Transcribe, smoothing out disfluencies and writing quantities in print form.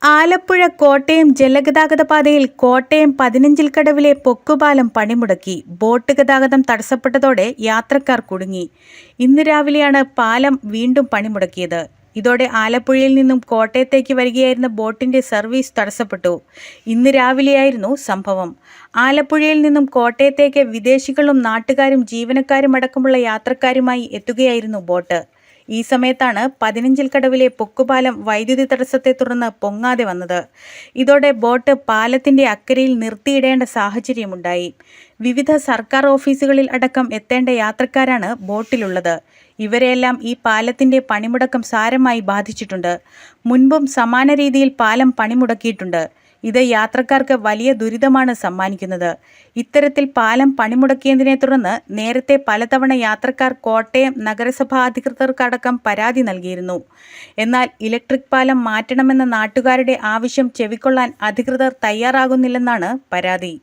ആലപ്പുഴ കോട്ടയം ജലഗതാഗത പാതയിൽ കോട്ടയം 15 കടവിലെ പൊക്കുപാലം പണിമുടക്കി. ബോട്ട് ഗതാഗതം തടസ്സപ്പെട്ടതോടെ യാത്രക്കാർ കുടുങ്ങി. ഇന്ന് രാവിലെയാണ് പാലം വീണ്ടും പണിമുടക്കിയത്. ഇതോടെ ആലപ്പുഴയിൽ നിന്നും കോട്ടയത്തേക്ക് വരികയായിരുന്ന ബോട്ടിന്റെ സർവീസ് തടസ്സപ്പെട്ടു. ഇന്ന് രാവിലെയായിരുന്നു സംഭവം. ആലപ്പുഴയിൽ നിന്നും കോട്ടയത്തേക്ക് വിദേശികളും നാട്ടുകാരും ജീവനക്കാരും അടക്കമുള്ള യാത്രക്കാരുമായി എത്തുകയായിരുന്നു ബോട്ട്. ഈ സമയത്താണ് 15 കടവിലെ പൊക്കുപാലം വൈദ്യുതി തടസ്സത്തെ തുടർന്ന് പൊങ്ങാതെ വന്നത്. ഇതോടെ ബോട്ട് പാലത്തിന്റെ അക്കരയിൽ നിർത്തിയിടേണ്ട സാഹചര്യമുണ്ടായി. വിവിധ സർക്കാർ ഓഫീസുകളിൽ അടക്കം എത്തേണ്ട യാത്രക്കാരാണ് ബോട്ടിലുള്ളത്. ഇവരെയെല്ലാം ഈ പാലത്തിന്റെ പണിമുടക്കം സാരമായി ബാധിച്ചിട്ടുണ്ട്. മുൻപും സമാന രീതിയിൽ പാലം പണിമുടക്കിയിട്ടുണ്ട്. ഇത് യാത്രക്കാർക്ക് വലിയ ദുരിതമാണ് സമ്മാനിക്കുന്നത്. ഇത്തരത്തിൽ പാലം പണിമുടക്കിയതിനെ തുടർന്ന് നേരത്തെ പലതവണ യാത്രക്കാർ കോട്ടയം നഗരസഭാ അധികൃതർക്കടക്കം പരാതി നൽകിയിരുന്നു. എന്നാൽ ഇലക്ട്രിക് പാലം മാറ്റണമെന്ന നാട്ടുകാരുടെ ആവശ്യം ചെവിക്കൊള്ളാൻ അധികൃതർ തയ്യാറാകുന്നില്ലെന്നാണ് പരാതി.